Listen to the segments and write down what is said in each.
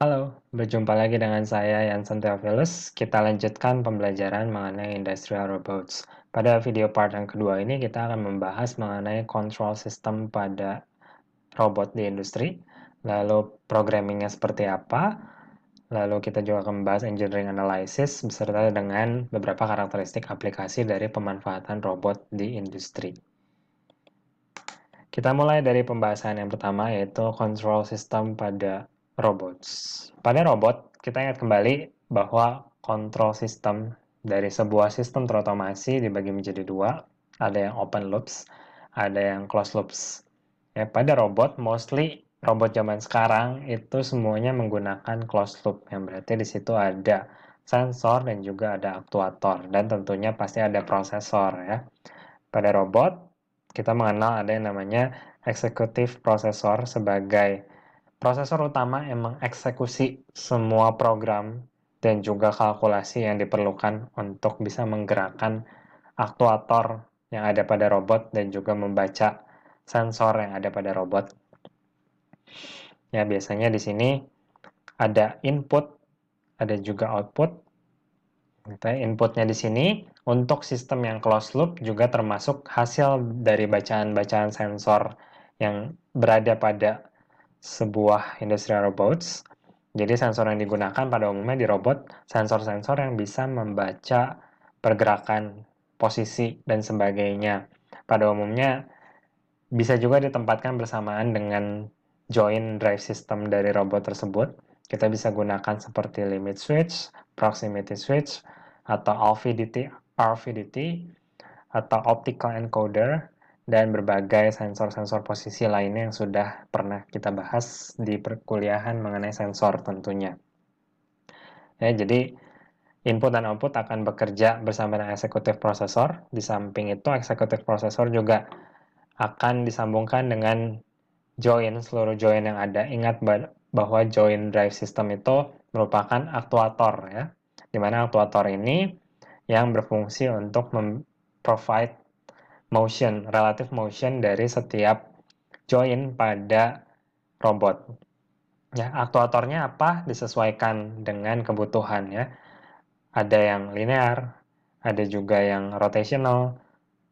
Halo, berjumpa lagi dengan saya Yansen Theophilus. Kita lanjutkan pembelajaran mengenai Industrial Robots. Pada video part yang kedua ini kita akan membahas mengenai control system pada robot di industri, lalu programmingnya seperti apa, lalu kita juga akan membahas engineering analysis beserta dengan beberapa karakteristik aplikasi dari pemanfaatan robot di industri. Kita mulai dari pembahasan yang pertama, yaitu control system pada robots. Pada robot, kita ingat kembali bahwa control system dari sebuah sistem terotomasi dibagi menjadi dua. Ada yang open loops, ada yang closed loops. Ya, pada robot, mostly robot zaman sekarang itu semuanya menggunakan closed loop, yang berarti di situ ada sensor dan juga ada aktuator, dan tentunya pasti ada prosesor ya. Pada robot, kita mengenal ada yang namanya executive processor sebagai prosesor utama yang mengeksekusi semua program dan juga kalkulasi yang diperlukan untuk bisa menggerakkan aktuator yang ada pada robot dan juga membaca sensor yang ada pada robot. Ya, biasanya di sini ada input, ada juga output. Inputnya di sini untuk sistem yang closed loop juga termasuk hasil dari bacaan-bacaan sensor yang berada pada sebuah industrial robots. Jadi sensor yang digunakan pada umumnya di robot, sensor-sensor yang bisa membaca pergerakan, posisi, dan sebagainya. Pada umumnya bisa juga ditempatkan bersamaan dengan joint drive system dari robot tersebut. Kita bisa gunakan seperti limit switch, proximity switch, atau RVDT, atau optical encoder, dan berbagai sensor-sensor posisi lainnya yang sudah pernah kita bahas di perkuliahan mengenai sensor tentunya. Ya, jadi input dan output akan bekerja bersama dengan executive processor. Di samping itu, executive processor juga akan disambungkan dengan seluruh join yang ada. Ingat bahwa join drive system itu merupakan aktuator ya, di mana aktuator ini yang berfungsi untuk provide motion, relative motion dari setiap join pada robot. Ya, aktuatornya apa? Disesuaikan dengan kebutuhan ya. Ada yang linear, ada juga yang rotational,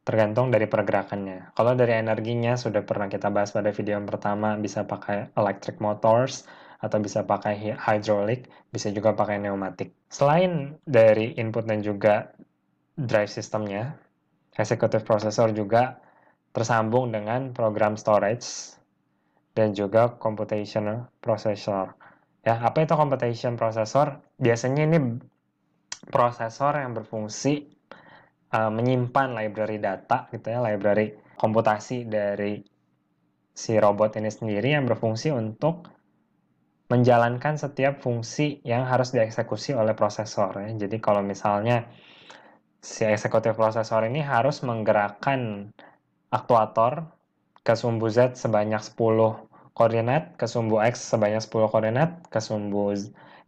tergantung dari pergerakannya. Kalau dari energinya sudah pernah kita bahas pada video yang pertama, bisa pakai electric motors atau bisa pakai hydraulic, bisa juga pakai pneumatik. Selain dari input dan juga drive systemnya, executive processor juga tersambung dengan program storage dan juga computational processor. Ya, apa itu computation processor? Biasanya ini prosesor yang berfungsi menyimpan library data gitu ya, library komputasi dari si robot ini sendiri yang berfungsi untuk menjalankan setiap fungsi yang harus dieksekusi oleh prosesor ya. Jadi kalau misalnya si eksekutif prosesor ini harus menggerakkan aktuator ke sumbu Z sebanyak 10 koordinat, ke sumbu X sebanyak 10 koordinat, ke sumbu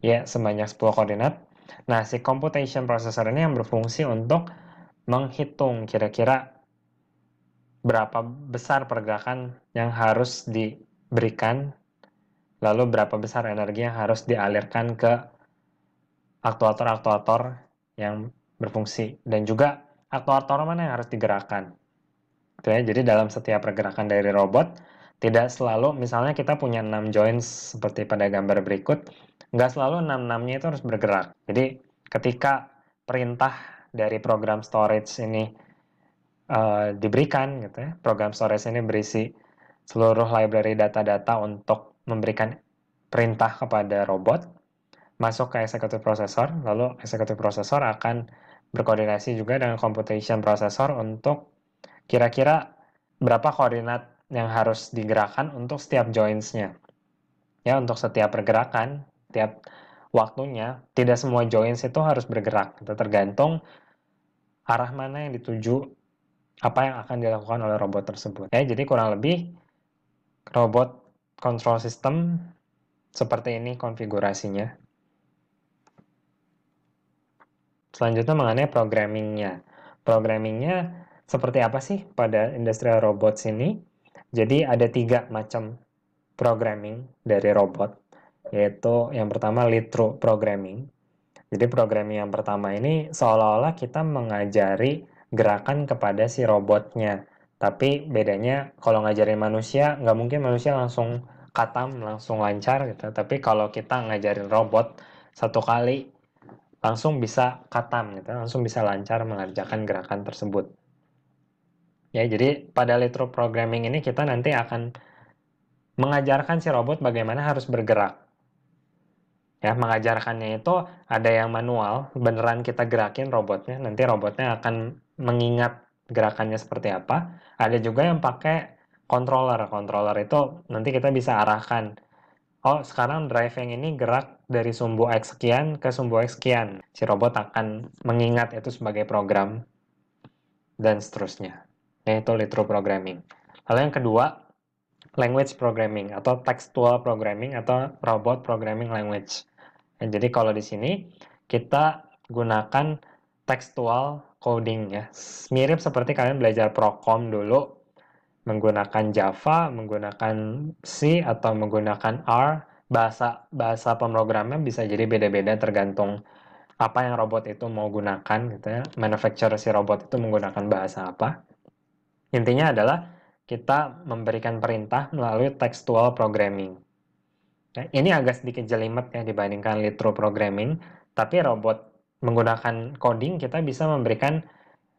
Y sebanyak 10 koordinat. Nah, si computation processor ini yang berfungsi untuk menghitung kira-kira berapa besar pergerakan yang harus diberikan, lalu berapa besar energi yang harus dialirkan ke aktuator-aktuator yang berfungsi, dan juga aktuator mana yang harus digerakkan. Itu ya, jadi dalam setiap pergerakan dari robot, tidak selalu, misalnya kita punya 6 joints seperti pada gambar berikut, nggak selalu 6-6-nya itu harus bergerak. Jadi ketika perintah dari program storage ini diberikan gitu ya. Program storage ini berisi seluruh library data-data untuk memberikan perintah kepada robot masuk ke executive processor, lalu executive processor akan berkoordinasi juga dengan computation processor untuk kira-kira berapa koordinat yang harus digerakkan untuk setiap joints-nya. Ya, untuk setiap pergerakan, setiap waktunya, tidak semua joints itu harus bergerak. Itu tergantung arah mana yang dituju, apa yang akan dilakukan oleh robot tersebut. Ya, jadi kurang lebih robot control system seperti ini konfigurasinya. Selanjutnya mengenai programmingnya. Programmingnya seperti apa sih pada industrial robots ini? Jadi ada 3 macam programming dari robot. yaitu yang pertama lead through programming. Jadi programming yang pertama ini seolah-olah kita mengajari gerakan kepada si robotnya. Tapi bedanya kalau ngajarin manusia, nggak mungkin manusia langsung katam, langsung lancar gitu. Tapi kalau kita ngajarin robot satu kali, langsung bisa katam gitu, langsung bisa lancar mengerjakan gerakan tersebut. Ya, jadi pada lead through programming ini kita nanti akan mengajarkan si robot bagaimana harus bergerak. Ya, mengajarkannya itu ada yang manual, beneran kita gerakin robotnya, nanti robotnya akan mengingat gerakannya seperti apa. Ada juga yang pakai controller. Controller itu nanti kita bisa arahkan. Oh, sekarang drive yang ini gerak dari sumbu X sekian ke sumbu X sekian. Si robot akan mengingat itu sebagai program dan seterusnya. Yaitu lead through programming. Lalu yang kedua, language programming atau textual programming atau robot programming language. Jadi kalau di sini kita gunakan textual coding ya. Mirip seperti kalian belajar Procom dulu menggunakan Java, menggunakan C atau menggunakan R. Bahasa pemrograman bisa jadi beda-beda tergantung apa yang robot itu mau gunakan gitu ya. Manufacturer si robot itu menggunakan bahasa apa. Intinya adalah kita memberikan perintah melalui textual programming. Nah, ini agak sedikit jelimet ya dibandingkan lead through programming, tapi robot menggunakan coding kita bisa memberikan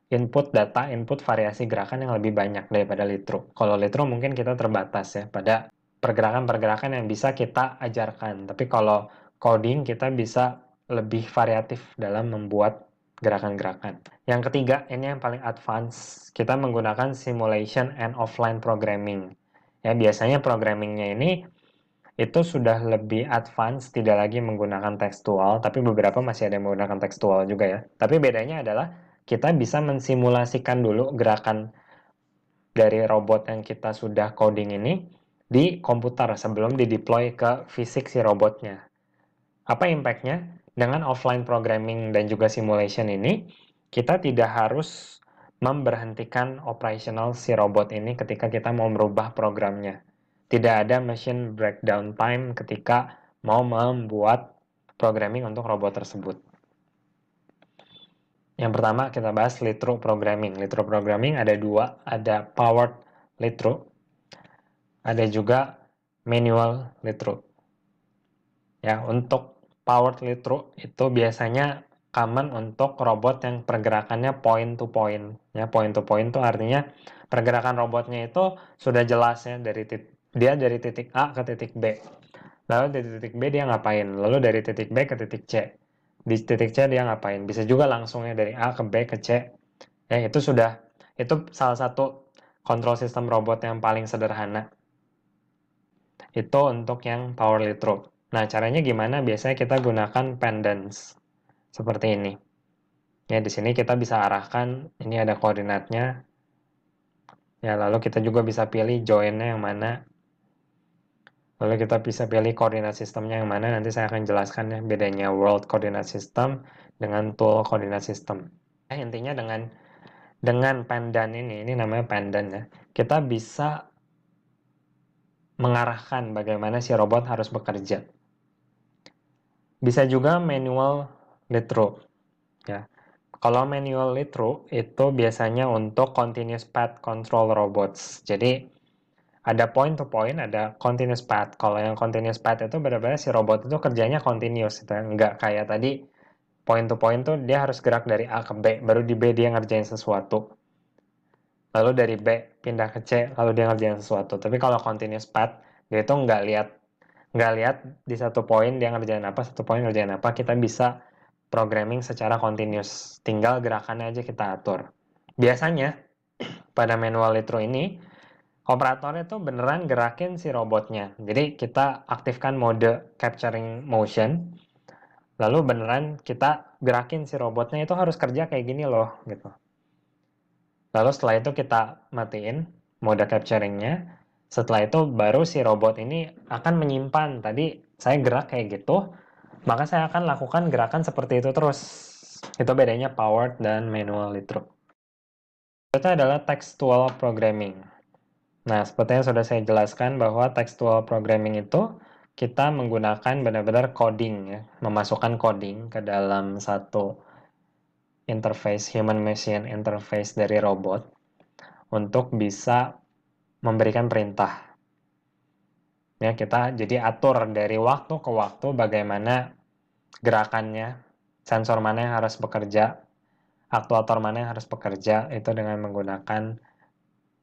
input data, input variasi gerakan yang lebih banyak daripada lead through. Kalau lead through mungkin kita terbatas ya pada pergerakan-pergerakan yang bisa kita ajarkan, tapi kalau coding kita bisa lebih variatif dalam membuat gerakan-gerakan. Yang ketiga, ini yang paling advance, kita menggunakan simulation and offline programming. Ya, biasanya programmingnya ini itu sudah lebih advance, tidak lagi menggunakan tekstual, tapi beberapa masih ada yang menggunakan tekstual juga ya. Tapi bedanya adalah kita bisa mensimulasikan dulu gerakan dari robot yang kita sudah coding ini di komputer sebelum di-deploy ke fisik si robotnya. Apa impact-nya? Dengan offline programming dan juga simulation ini, kita tidak harus memberhentikan operasional si robot ini ketika kita mau merubah programnya. Tidak ada machine breakdown time ketika mau membuat programming untuk robot tersebut. Yang pertama kita bahas lead through programming. Lead through programming ada dua, ada powered lead through, ada juga manual lead through. Ya, untuk powered lead through itu biasanya common untuk robot yang pergerakannya point to point. Ya, point to point itu artinya pergerakan robotnya itu sudah jelas ya dia dari titik A ke titik B. Lalu dari titik B dia ngapain? Lalu dari titik B ke titik C. Di titik C dia ngapain? Bisa juga langsungnya dari A ke B ke C. Ya, itu salah satu kontrol sistem robot yang paling sederhana. Itu untuk yang power lead through. Nah, caranya gimana? Biasanya kita gunakan pendants seperti ini. Ya, di sini kita bisa arahkan, ini ada koordinatnya. Ya, lalu kita juga bisa pilih join-nya yang mana. Lalu kita bisa pilih koordinat sistemnya yang mana. Nanti saya akan jelaskan ya bedanya World Coordinate System dengan Tool Coordinate System. Intinya dengan pendant ini namanya pendant ya. Kita bisa mengarahkan bagaimana si robot harus bekerja. Bisa juga manual lead through ya. Kalau manual lead through itu biasanya untuk continuous path control robots. Jadi ada point to point, ada continuous path. Kalau yang continuous path itu benar-benar si robot itu kerjanya continuous, gitu. Nggak kayak tadi point to point tuh dia harus gerak dari A ke B, baru di B dia ngerjain sesuatu. Lalu dari B pindah ke C, lalu dia ngerjain sesuatu. Tapi kalau continuous path, dia itu nggak lihat di satu poin dia ngerjain apa, satu poin ngerjain apa. Kita bisa programming secara continuous. Tinggal gerakannya aja kita atur. Biasanya pada manual litro ini operatornya tuh beneran gerakin si robotnya. Jadi kita aktifkan mode capturing motion, lalu beneran kita gerakin si robotnya itu harus kerja kayak gini loh gitu. Lalu setelah itu kita matiin mode capturingnya. Setelah itu baru si robot ini akan menyimpan. Tadi saya gerak kayak gitu, maka saya akan lakukan gerakan seperti itu terus. Itu bedanya powered dan manual itu. Itu adalah textual programming. Nah, seperti yang sudah saya jelaskan bahwa textual programming itu kita menggunakan benar-benar coding ya, memasukkan coding ke dalam satu interface human machine interface dari robot untuk bisa memberikan perintah. Ya, kita jadi atur dari waktu ke waktu bagaimana gerakannya, sensor mana yang harus bekerja, aktuator mana yang harus bekerja, itu dengan menggunakan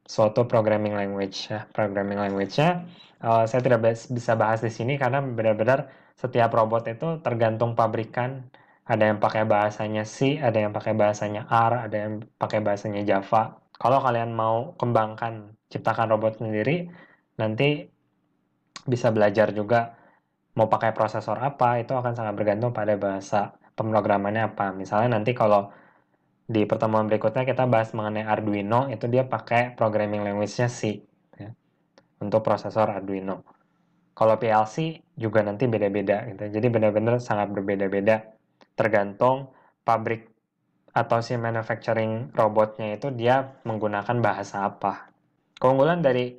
suatu programming language. Ya, programming language-nya saya tidak bisa bahas di sini karena benar-benar setiap robot itu tergantung pabrikan. Ada yang pakai bahasanya C, ada yang pakai bahasanya R, ada yang pakai bahasanya Java. Kalau kalian mau kembangkan, ciptakan robot sendiri, nanti bisa belajar juga mau pakai prosesor apa, itu akan sangat bergantung pada bahasa pemrogramannya apa. Misalnya nanti kalau di pertemuan berikutnya kita bahas mengenai Arduino, itu dia pakai programming language-nya C ya, untuk prosesor Arduino. Kalau PLC juga nanti beda-beda gitu. Jadi benar-benar sangat berbeda-beda tergantung pabrik atau si manufacturing robotnya itu dia menggunakan bahasa apa. Keunggulan dari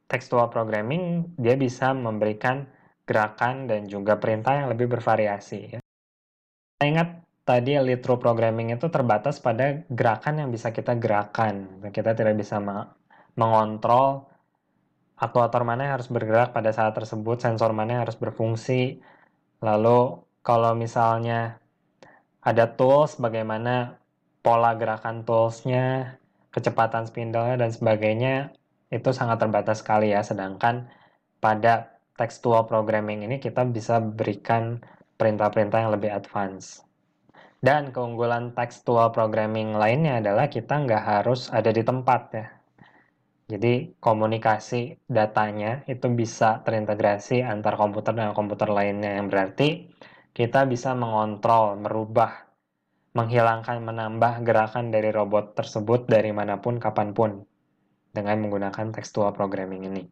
textual programming, dia bisa memberikan gerakan dan juga perintah yang lebih bervariasi. Ya. Kita ingat tadi little programming itu terbatas pada gerakan yang bisa kita gerakan. Kita tidak bisa mengontrol aktuator mana yang harus bergerak pada saat tersebut, sensor mana yang harus berfungsi. Lalu kalau misalnya ada tools, bagaimana pola gerakan toolsnya, kecepatan spindle-nya, dan sebagainya, itu sangat terbatas sekali ya. Sedangkan pada textual programming ini kita bisa berikan perintah-perintah yang lebih advance. Dan keunggulan textual programming lainnya adalah kita nggak harus ada di tempat ya. Jadi komunikasi datanya itu bisa terintegrasi antar komputer dengan komputer lainnya, yang berarti kita bisa mengontrol, merubah, menghilangkan, menambah gerakan dari robot tersebut dari manapun, kapanpun dengan menggunakan textual programming ini.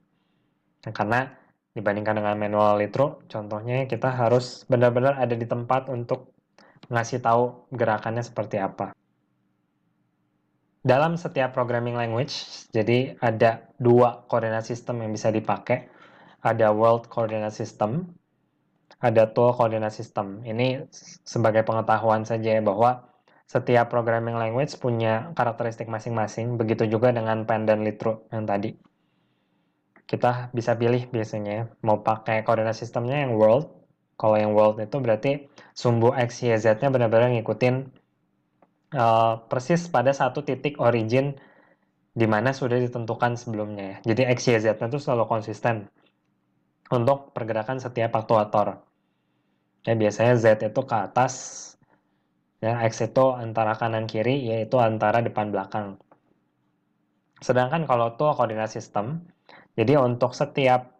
Karena dibandingkan dengan manual litro, contohnya kita harus benar-benar ada di tempat untuk ngasih tahu gerakannya seperti apa. Dalam setiap programming language, jadi ada dua coordinate system yang bisa dipakai. Ada World Coordinate System, ada Tool Coordinate System. Ini sebagai pengetahuan saja ya, bahwa setiap programming language punya karakteristik masing-masing. Begitu juga dengan Pan dan Litro yang tadi. Kita bisa pilih biasanya mau pakai coordinate systemnya yang World. Kalau yang World itu berarti sumbu X, Y, Z-nya benar-benar ngikutin persis pada satu titik origin di mana sudah ditentukan sebelumnya ya. Jadi X, Y, Z-nya itu selalu konsisten untuk pergerakan setiap aktuator. Ya, biasanya Z itu ke atas, ya, X itu antara kanan kiri, yaitu antara depan belakang. Sedangkan kalau tool koordinat sistem, jadi untuk setiap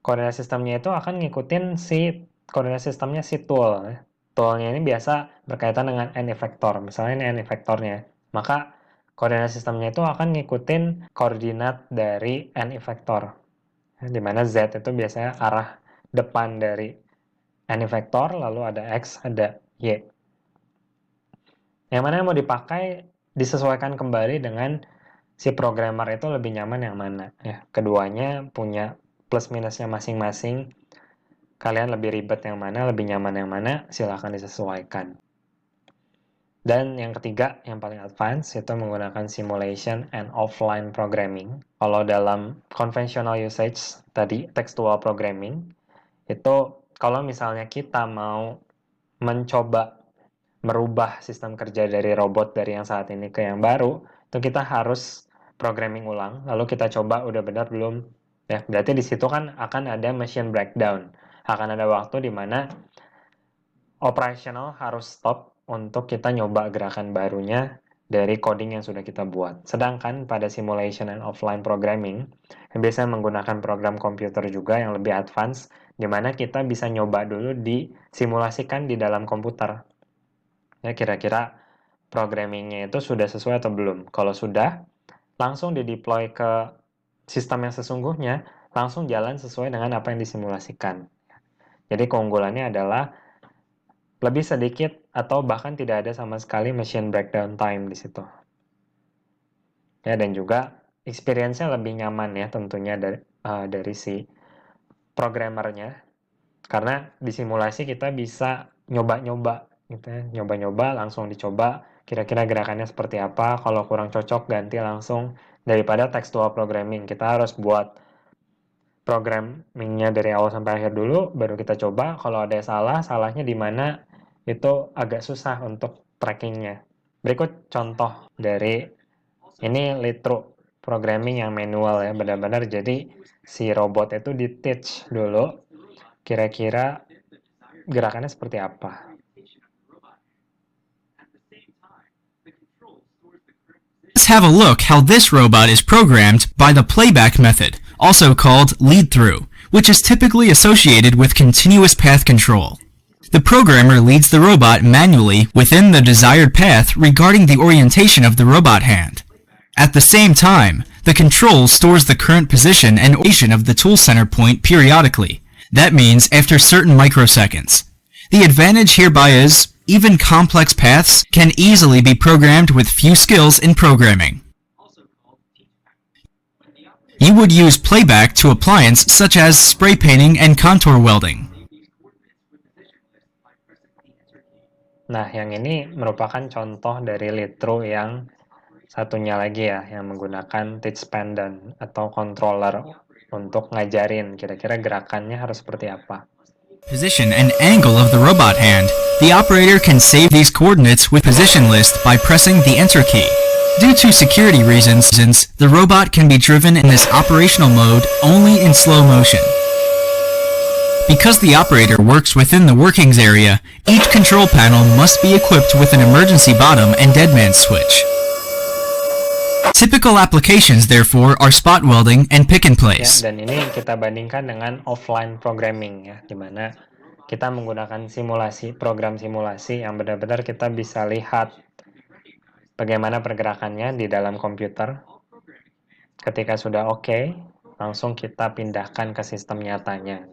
koordinat sistemnya itu akan ngikutin si koordinat sistemnya si tool. Toolnya ini biasa berkaitan dengan n effector. Misalnya ini n effectornya. Maka koordinat sistemnya itu akan ngikutin koordinat dari n effector. Di mana Z itu biasanya arah depan dari n effector, lalu ada X, ada Y. Yang mana yang mau dipakai disesuaikan kembali dengan si programmer itu lebih nyaman yang mana. Ya, keduanya punya plus minusnya masing-masing. Kalian lebih ribet yang mana, lebih nyaman yang mana, silahkan disesuaikan. Dan yang ketiga, yang paling advance, itu menggunakan simulation and offline programming. Kalau dalam conventional usage, tadi textual programming, itu kalau misalnya kita mau mencoba merubah sistem kerja dari robot dari yang saat ini ke yang baru, itu kita harus programming ulang, lalu kita coba udah benar belum. Ya, berarti di situ kan akan ada machine breakdown. Akan ada waktu di mana operational harus stop untuk kita nyoba gerakan barunya dari coding yang sudah kita buat. Sedangkan pada simulation and offline programming, yang biasanya menggunakan program komputer juga yang lebih advance, di mana kita bisa nyoba dulu disimulasikan di dalam komputer. Ya, kira-kira programmingnya itu sudah sesuai atau belum. Kalau sudah, langsung di-deploy ke sistem yang sesungguhnya, langsung jalan sesuai dengan apa yang disimulasikan. Jadi keunggulannya adalah lebih sedikit atau bahkan tidak ada sama sekali machine breakdown time di situ. Ya, dan juga experience-nya lebih nyaman ya tentunya dari si programmernya, karena di simulasi kita bisa nyoba-nyoba gitu ya, nyoba-nyoba langsung dicoba kira-kira gerakannya seperti apa, kalau kurang cocok ganti langsung, daripada textual programming. Kita harus buat programmingnya dari awal sampai akhir dulu, baru kita coba. Kalau ada salahnya di mana itu agak susah untuk trackingnya. Berikut contoh dari ini lead through programming yang manual ya, benar-benar jadi si robot itu di teach dulu kira-kira gerakannya seperti apa. Let's have a look how this robot is programmed by the playback method, also called lead-through, which is typically associated with continuous path control. The programmer leads the robot manually within the desired path regarding the orientation of the robot hand. At the same time, the control stores the current position and orientation of the tool center point periodically. That means after certain microseconds. The advantage hereby is, even complex paths can easily be programmed with few skills in programming. You would use playback to appliance such as spray painting and contour welding. Nah, yang ini merupakan contoh dari lead through yang satunya lagi ya, yang menggunakan teach pendant atau controller untuk ngajarin kira-kira gerakannya harus seperti apa. Position and angle of the robot hand. The operator can save these coordinates with position list by pressing the enter key. Due to security reasons, the robot can be driven in this operational mode only in slow motion. Because the operator works within the workings area, each control panel must be equipped with an emergency bottom and deadman switch. Typical applications, therefore, are spot welding and pick and place. Ya, dan ini kita bandingkan dengan offline programming ya, di mana kita menggunakan program simulasi yang benar-benar kita bisa lihat bagaimana pergerakannya di dalam komputer. Ketika sudah oke, langsung kita pindahkan ke sistem nyatanya,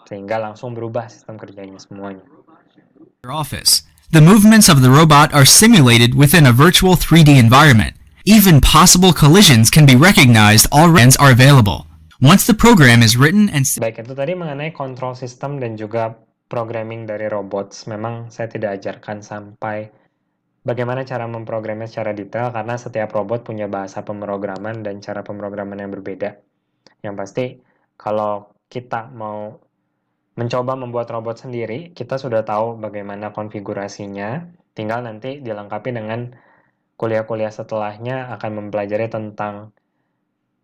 sehingga langsung berubah sistem kerjanya semuanya. Office. The movements of the robot are simulated within a virtual 3D environment. Even possible collisions can be recognized. All runs are available. Once the program is written and... Baik, itu tadi mengenai control system dan juga programming dari robots. Memang saya tidak ajarkan sampai bagaimana cara memprogramnya secara detail, karena setiap robot punya bahasa pemrograman dan cara pemrograman yang berbeda. Yang pasti, kalau kita mau mencoba membuat robot sendiri, kita sudah tahu bagaimana konfigurasinya, tinggal nanti dilengkapi dengan kuliah-kuliah setelahnya akan mempelajari tentang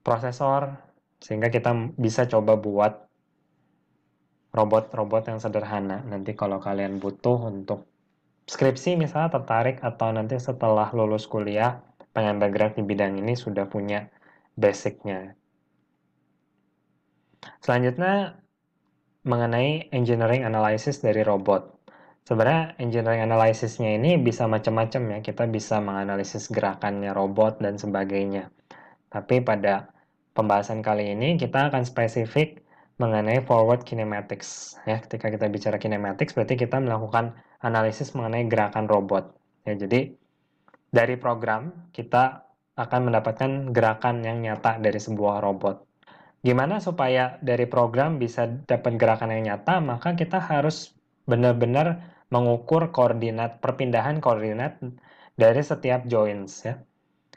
prosesor, sehingga kita bisa coba buat robot-robot yang sederhana. Nanti kalau kalian butuh untuk skripsi misalnya, tertarik, atau nanti setelah lulus kuliah pengen bergerak di bidang ini, sudah punya basicnya. Selanjutnya mengenai engineering analysis dari robot. Sebenarnya engineering analysisnya ini bisa macam-macam ya, kita bisa menganalisis gerakannya robot dan sebagainya. Tapi pada pembahasan kali ini kita akan spesifik mengenai forward kinematics. Ya, ketika kita bicara kinematics berarti kita melakukan analisis mengenai gerakan robot. Ya, jadi dari program kita akan mendapatkan gerakan yang nyata dari sebuah robot. Gimana supaya dari program bisa dapat gerakan yang nyata? Maka kita harus benar-benar mengukur perpindahan koordinat dari setiap joints ya.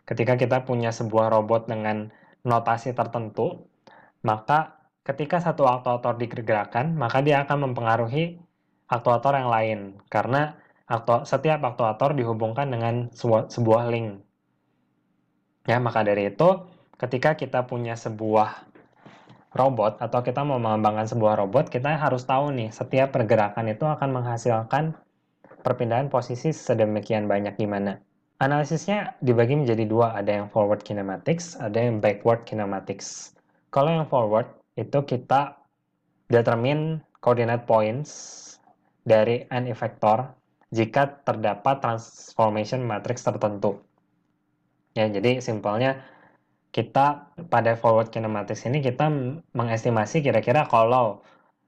Ketika kita punya sebuah robot dengan notasi tertentu, maka ketika satu aktuator digerakkan, maka dia akan mempengaruhi aktuator yang lain, karena setiap aktuator dihubungkan dengan sebuah link. Ya, maka dari itu, ketika kita punya sebuah robot atau kita mau mengembangkan sebuah robot, kita harus tahu nih, setiap pergerakan itu akan menghasilkan perpindahan posisi sedemikian banyak gimana. Analisisnya dibagi menjadi dua, ada yang forward kinematics, ada yang backward kinematics. Kalau yang forward, itu kita determine coordinate points dari n effector jika terdapat transformation matrix tertentu. Ya, jadi simpelnya kita pada forward kinematics ini kita mengestimasi kira-kira kalau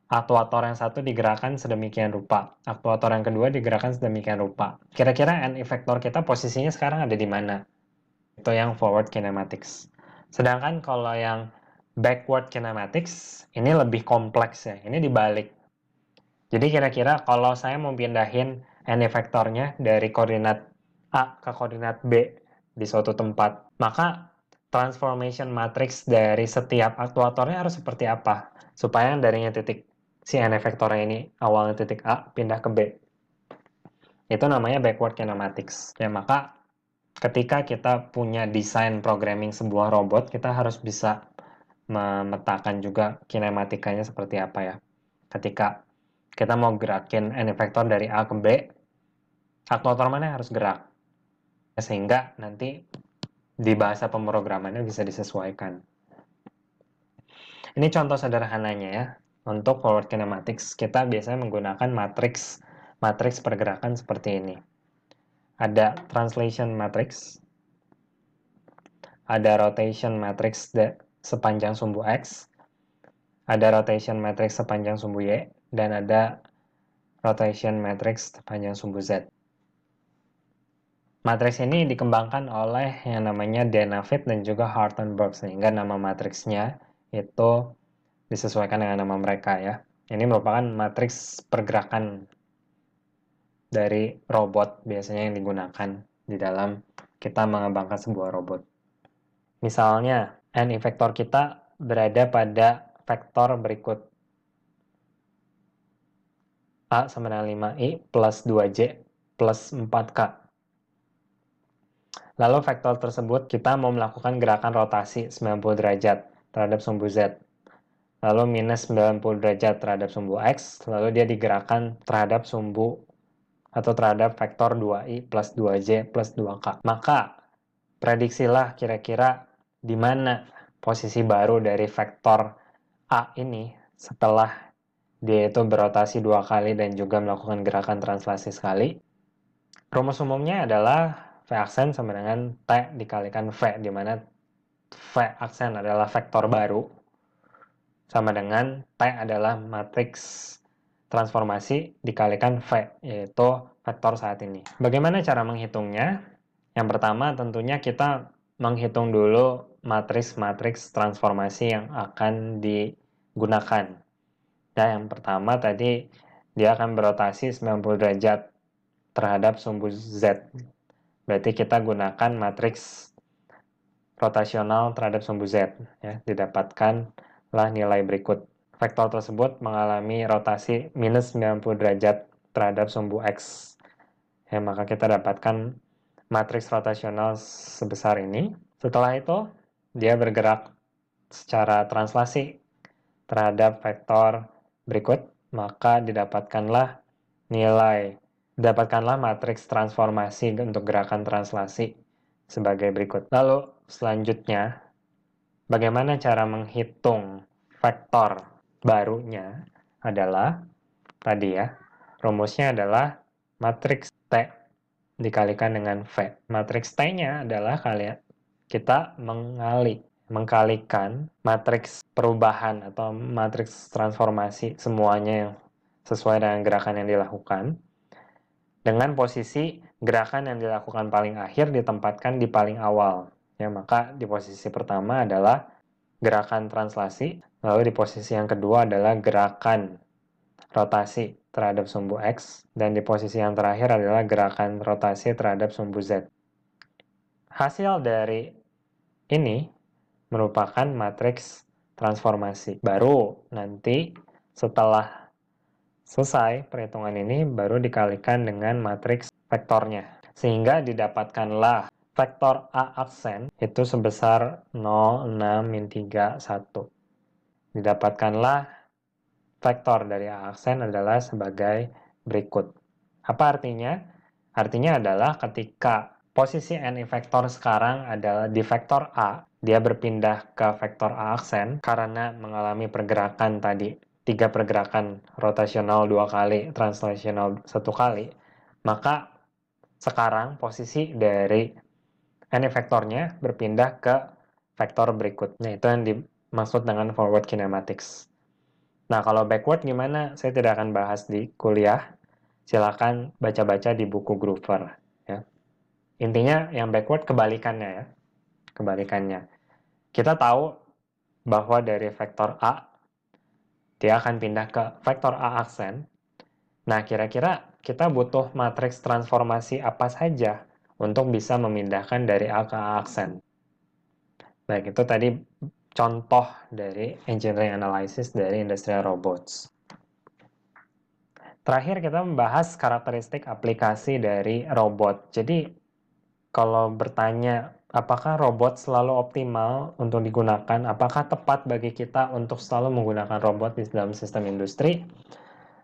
aktuator yang satu digerakkan sedemikian rupa, aktuator yang kedua digerakkan sedemikian rupa. Kira-kira n effector kita posisinya sekarang ada di mana? Itu yang forward kinematics. Sedangkan kalau yang Backward kinematics ini lebih kompleks ya, ini dibalik. Jadi kira-kira kalau saya mau pindahin n vektornya dari koordinat A ke koordinat B di suatu tempat, maka transformation matrix dari setiap aktuatornya harus seperti apa supaya darinya titik si n vektornya ini awalnya titik A pindah ke B. Itu namanya backward kinematics. Ya, maka ketika kita punya desain programming sebuah robot, kita harus bisa memetakan juga kinematikanya seperti apa ya. Ketika kita mau gerakin n vektor dari A ke B, aktuator mana yang harus gerak? Sehingga nanti di bahasa pemrogramannya bisa disesuaikan. Ini contoh sederhananya ya. Untuk forward kinematics, kita biasanya menggunakan matriks pergerakan seperti ini. Ada translation matrix, ada rotation matrix sepanjang sumbu X, ada rotation matrix sepanjang sumbu Y, dan ada rotation matrix sepanjang sumbu Z. Matriks ini dikembangkan oleh yang namanya Danavid dan juga Hartenberg, sehingga nama matriksnya itu disesuaikan dengan nama mereka ya. Ini merupakan matriks pergerakan dari robot biasanya yang digunakan di dalam kita mengembangkan sebuah robot. Misalnya, n vektor kita berada pada vektor berikut. A sama dengan 5i plus 2j plus 4k. Lalu vektor tersebut kita mau melakukan gerakan rotasi 90 derajat terhadap sumbu Z. Lalu minus 90 derajat terhadap sumbu X, lalu dia digerakkan terhadap sumbu atau terhadap vektor 2i plus 2j plus 2k. Maka prediksilah kira-kira di mana posisi baru dari vektor A ini setelah dia itu berotasi 2 kali dan juga melakukan gerakan translasi sekali. Rumus umumnya adalah V aksen sama dengan T dikalikan V, di mana V aksen adalah vektor baru, sama dengan T adalah matriks transformasi dikalikan V, yaitu vektor saat ini. Bagaimana cara menghitungnya? Yang pertama tentunya kita menghitung dulu matriks-matriks transformasi yang akan digunakan. Nah, yang pertama tadi dia akan berotasi 90 derajat terhadap sumbu Z. Berarti kita gunakan matriks rotasional terhadap sumbu Z. Ya, didapatkanlah nilai berikut. Vektor tersebut mengalami rotasi minus 90 derajat terhadap sumbu X. Ya, maka kita dapatkan matriks rotasional sebesar ini. Setelah itu, dia bergerak secara translasi terhadap vektor berikut, maka didapatkanlah matriks transformasi untuk gerakan translasi sebagai berikut. Lalu selanjutnya, bagaimana cara menghitung vektor barunya adalah tadi ya, rumusnya adalah matriks T dikalikan dengan V. Matriks T-nya adalah kita mengkalikan matriks perubahan atau matriks transformasi semuanya yang sesuai dengan gerakan yang dilakukan, dengan posisi gerakan yang dilakukan paling akhir ditempatkan di paling awal. Ya, maka di posisi pertama adalah gerakan translasi, lalu di posisi yang kedua adalah gerakan rotasi terhadap sumbu X, dan di posisi yang terakhir adalah gerakan rotasi terhadap sumbu Z. Hasil dari ini merupakan matriks transformasi. Baru nanti setelah selesai perhitungan ini baru dikalikan dengan matriks vektornya. Sehingga didapatkanlah vektor A aksen itu sebesar 0, 6, min 3, 1. Didapatkanlah vektor dari A aksen adalah sebagai berikut. Apa artinya? Artinya adalah ketika posisi n vektor sekarang adalah di vektor A, dia berpindah ke vektor A aksen karena mengalami pergerakan tadi, 3 pergerakan rotasional 2 kali, translasional 1 kali, maka sekarang posisi dari n vektornya berpindah ke vektor berikutnya. Itu yang dimaksud dengan forward kinematics. Nah, kalau backward gimana? Saya tidak akan bahas di kuliah. Silakan baca-baca di buku Groover. Ya. Intinya yang backward kebalikannya ya. Kebalikannya. Kita tahu bahwa dari vektor A, dia akan pindah ke vektor A aksen. Nah, kira-kira kita butuh matriks transformasi apa saja untuk bisa memindahkan dari A ke A aksen. Baik, itu tadi contoh dari engineering analysis dari industrial robots. Terakhir kita membahas karakteristik aplikasi dari robot. Jadi kalau bertanya apakah robot selalu optimal untuk digunakan, apakah tepat bagi kita untuk selalu menggunakan robot di dalam sistem industri?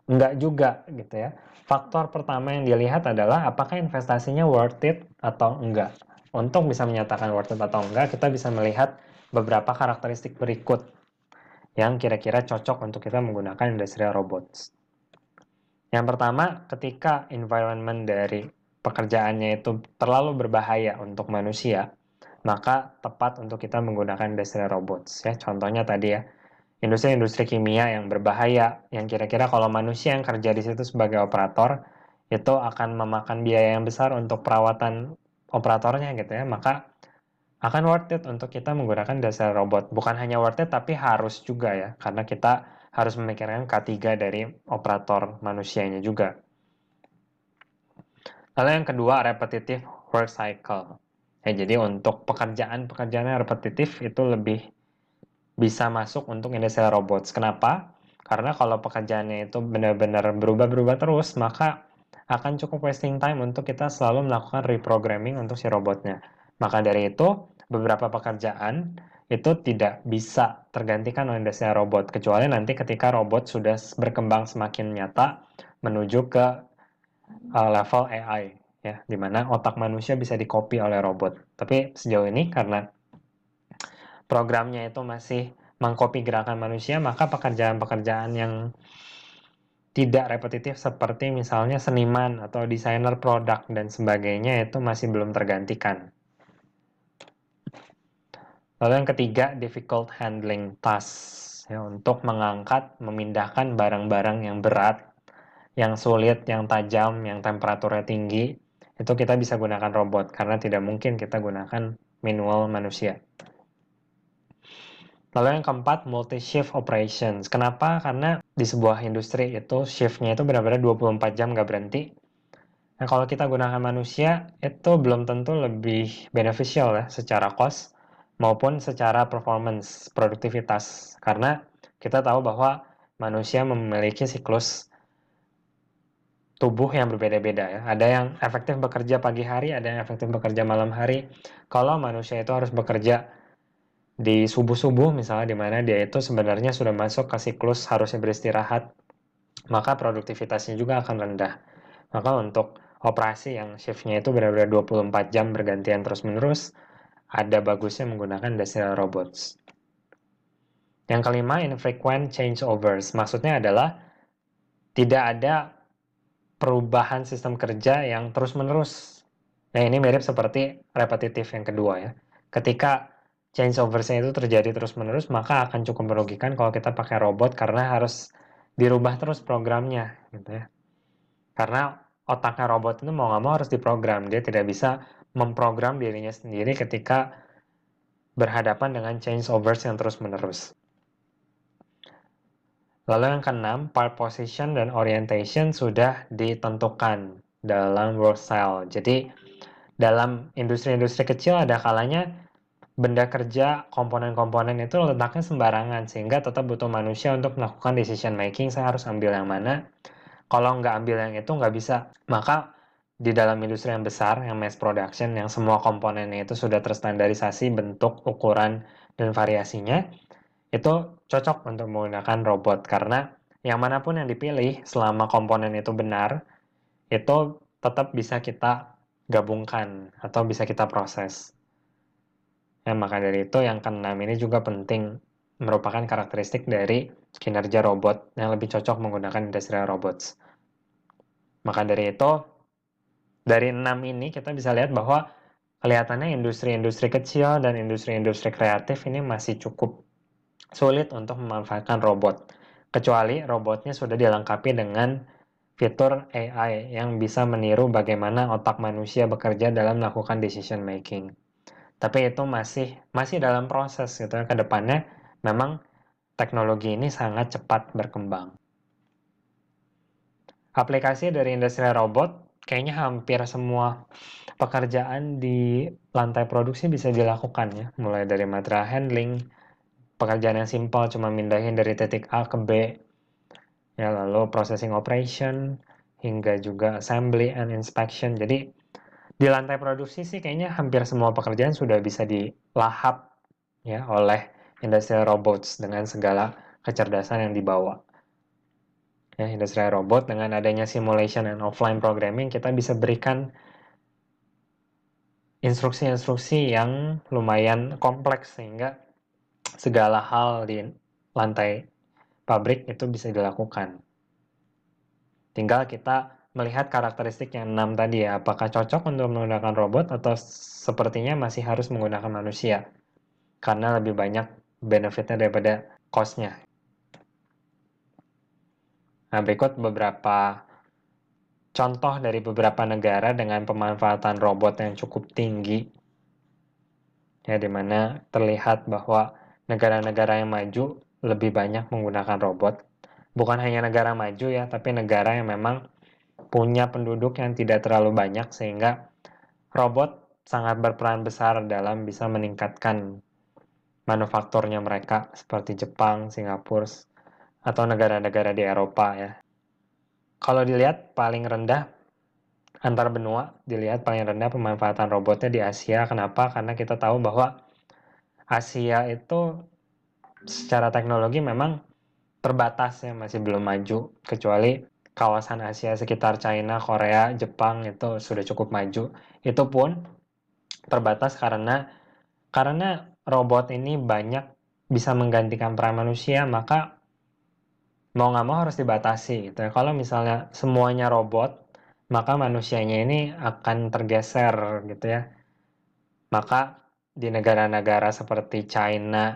Enggak juga gitu ya. Faktor pertama yang dilihat adalah apakah investasinya worth it atau enggak. Untuk bisa menyatakan worth it atau enggak, kita bisa melihat beberapa karakteristik berikut yang kira-kira cocok untuk kita menggunakan industrial robots. Yang pertama, ketika environment dari pekerjaannya itu terlalu berbahaya untuk manusia, maka tepat untuk kita menggunakan industrial robots. Ya, contohnya tadi ya, industri-industri kimia yang berbahaya, yang kira-kira kalau manusia yang kerja di situ sebagai operator, itu akan memakan biaya yang besar untuk perawatan operatornya gitu ya, maka akan worth it untuk kita menggunakan dasar robot. Bukan hanya worth it, tapi harus juga ya, karena kita harus memikirkan K3 dari operator manusianya juga. Lalu yang kedua, repetitive work cycle. Ya, jadi untuk pekerjaan-pekerjaan yang repetitif itu lebih bisa masuk untuk industrial robots. Kenapa? Karena kalau pekerjaannya itu benar-benar berubah-berubah terus, maka akan cukup wasting time untuk kita selalu melakukan reprogramming untuk si robotnya. Maka dari itu, beberapa pekerjaan itu tidak bisa tergantikan oleh industrial robot, kecuali nanti ketika robot sudah berkembang semakin nyata menuju ke level AI, ya, di mana otak manusia bisa di-copy oleh robot. Tapi sejauh ini karena programnya itu masih mengcopy gerakan manusia, maka pekerjaan-pekerjaan yang tidak repetitif seperti misalnya seniman atau desainer produk dan sebagainya itu masih belum tergantikan. Lalu yang ketiga, difficult handling tasks. Ya, untuk mengangkat, memindahkan barang-barang yang berat, yang sulit, yang tajam, yang temperaturnya tinggi, itu kita bisa gunakan robot karena tidak mungkin kita gunakan manual manusia. Lalu yang keempat, multi-shift operations. Kenapa? Karena di sebuah industri itu shift-nya itu benar-benar 24 jam nggak berhenti. Nah, kalau kita gunakan manusia, itu belum tentu lebih beneficial ya, secara cost maupun secara performance, produktivitas. Karena kita tahu bahwa manusia memiliki siklus tubuh yang berbeda-beda ya. Ada yang efektif bekerja pagi hari, ada yang efektif bekerja malam hari. Kalau manusia itu harus bekerja di subuh-subuh misalnya, di mana dia itu sebenarnya sudah masuk ke siklus harusnya beristirahat, maka produktivitasnya juga akan rendah. Maka untuk operasi yang shift-nya itu benar-benar 24 jam bergantian terus-menerus, ada bagusnya menggunakan industrial robots. Yang kelima, infrequent changeovers. Maksudnya adalah tidak ada perubahan sistem kerja yang terus-menerus. Nah, ini mirip seperti repetitif yang kedua ya. Ketika changeovers-nya itu terjadi terus-menerus, maka akan cukup merugikan kalau kita pakai robot karena harus dirubah terus programnya gitu ya. Karena otaknya robot itu mau nggak mau harus diprogram. Dia tidak bisa memprogram dirinya sendiri ketika berhadapan dengan changeovers yang terus-menerus. Lalu yang keenam, part position dan orientation sudah ditentukan dalam work cell. Jadi dalam industri-industri kecil ada kalanya benda kerja, komponen-komponen itu letaknya sembarangan sehingga tetap butuh manusia untuk melakukan decision making. Saya harus ambil yang mana? Kalau nggak ambil yang itu nggak bisa. Maka di dalam industri yang besar, yang mass production, yang semua komponennya itu sudah terstandarisasi bentuk, ukuran, dan variasinya, itu cocok untuk menggunakan robot karena yang manapun yang dipilih selama komponen itu benar, itu tetap bisa kita gabungkan atau bisa kita proses. Ya, maka dari itu yang keenam ini juga penting, merupakan karakteristik dari kinerja robot yang lebih cocok menggunakan industrial robots. Maka dari itu, dari 6 ini kita bisa lihat bahwa kelihatannya industri-industri kecil dan industri-industri kreatif ini masih cukup sulit untuk memanfaatkan robot. Kecuali robotnya sudah dilengkapi dengan fitur AI yang bisa meniru bagaimana otak manusia bekerja dalam melakukan decision making. Tapi itu masih dalam proses gitu ya, ke depannya memang teknologi ini sangat cepat berkembang. Aplikasi dari industrial robot, kayaknya hampir semua pekerjaan di lantai produksi bisa dilakukan ya, mulai dari material handling, pekerjaan yang simpel cuma mindahin dari titik A ke B, ya lalu processing operation, hingga juga assembly and inspection. Jadi di lantai produksi sih kayaknya hampir semua pekerjaan sudah bisa dilahap ya oleh industrial robots dengan segala kecerdasan yang dibawa. Ya, industrial robot dengan adanya simulation and offline programming kita bisa berikan instruksi-instruksi yang lumayan kompleks sehingga segala hal di lantai pabrik itu bisa dilakukan. Tinggal kita melihat karakteristik yang 6 tadi ya, apakah cocok untuk menggunakan robot atau sepertinya masih harus menggunakan manusia karena lebih banyak benefitnya daripada cost-nya. Nah, berikut beberapa contoh dari beberapa negara dengan pemanfaatan robot yang cukup tinggi. Ya, di mana terlihat bahwa negara-negara yang maju lebih banyak menggunakan robot. Bukan hanya negara maju ya, tapi negara yang memang punya penduduk yang tidak terlalu banyak sehingga robot sangat berperan besar dalam bisa meningkatkan manufakturnya mereka seperti Jepang, Singapura, atau negara-negara di Eropa ya. Kalau dilihat paling rendah antar benua, dilihat paling rendah pemanfaatan robotnya di Asia. Kenapa? Karena kita tahu bahwa Asia itu secara teknologi memang terbatas ya, masih belum maju. Kecuali kawasan Asia sekitar China, Korea, Jepang itu sudah cukup maju. Itu pun terbatas karena robot ini banyak bisa menggantikan peran manusia, maka mau nggak mau harus dibatasi gitu ya. Kalau misalnya semuanya robot, maka manusianya ini akan tergeser gitu ya. Maka di negara-negara seperti China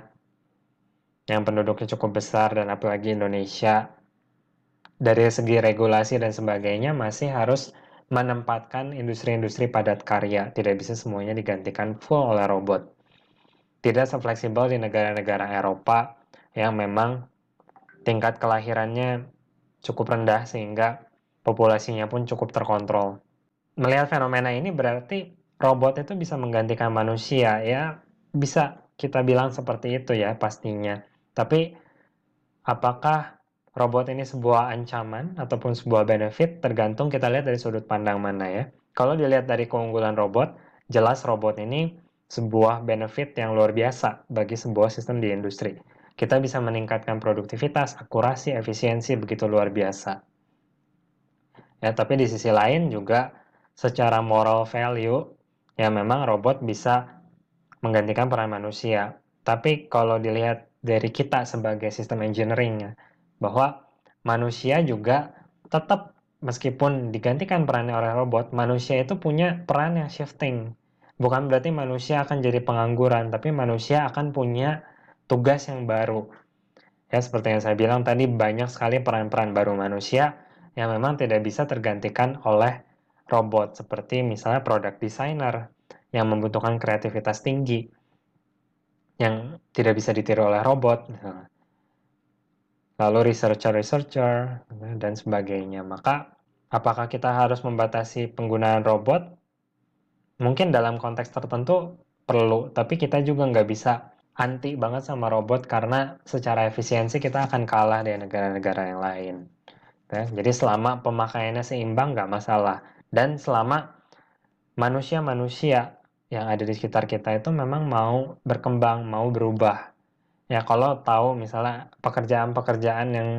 yang penduduknya cukup besar dan apalagi Indonesia, dari segi regulasi dan sebagainya masih harus menempatkan industri-industri padat karya. Tidak bisa semuanya digantikan full oleh robot. Tidak sefleksibel di negara-negara Eropa yang memang tingkat kelahirannya cukup rendah sehingga populasinya pun cukup terkontrol. Melihat fenomena ini berarti robot itu bisa menggantikan manusia ya, bisa kita bilang seperti itu ya pastinya. Tapi apakah robot ini sebuah ancaman ataupun sebuah benefit tergantung kita lihat dari sudut pandang mana ya. Kalau dilihat dari keunggulan robot, jelas robot ini sebuah benefit yang luar biasa bagi sebuah sistem di industri. Kita bisa meningkatkan produktivitas, akurasi, efisiensi begitu luar biasa. Ya, tapi di sisi lain juga secara moral value, ya memang robot bisa menggantikan peran manusia. Tapi kalau dilihat dari kita sebagai sistem engineering, ya, bahwa manusia juga tetap meskipun digantikan perannya oleh robot, manusia itu punya peran yang shifting. Bukan berarti manusia akan jadi pengangguran, tapi manusia akan punya tugas yang baru. Ya, seperti yang saya bilang tadi, banyak sekali peran-peran baru manusia yang memang tidak bisa tergantikan oleh robot, seperti misalnya product designer yang membutuhkan kreativitas tinggi, yang tidak bisa ditiru oleh robot, misalnya. Lalu researcher-researcher, dan sebagainya. Maka, apakah kita harus membatasi penggunaan robot? Mungkin dalam konteks tertentu perlu, tapi kita juga nggak bisa anti banget sama robot karena secara efisiensi kita akan kalah dari negara-negara yang lain. Ya, jadi selama pemakaiannya seimbang nggak masalah. Dan selama manusia-manusia yang ada di sekitar kita itu memang mau berkembang, mau berubah. Ya kalau tahu misalnya pekerjaan-pekerjaan yang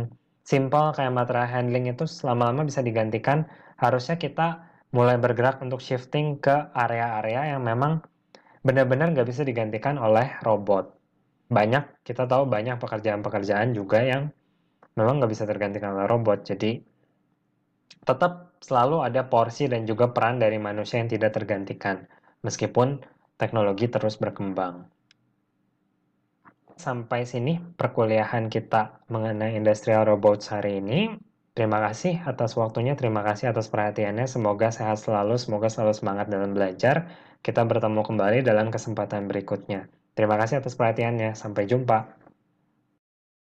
simple kayak material handling itu lama-lama bisa digantikan, harusnya kita mulai bergerak untuk shifting ke area-area yang memang benar-benar nggak bisa digantikan oleh robot. Kita tahu banyak pekerjaan-pekerjaan juga yang memang nggak bisa tergantikan oleh robot. Jadi tetap selalu ada porsi dan juga peran dari manusia yang tidak tergantikan, meskipun teknologi terus berkembang. Sampai sini perkuliahan kita mengenai industrial robots hari ini. Terima kasih atas waktunya, terima kasih atas perhatiannya. Semoga sehat selalu, semoga selalu semangat dalam belajar. Kita bertemu kembali dalam kesempatan berikutnya. Terima kasih atas perhatiannya. Sampai jumpa.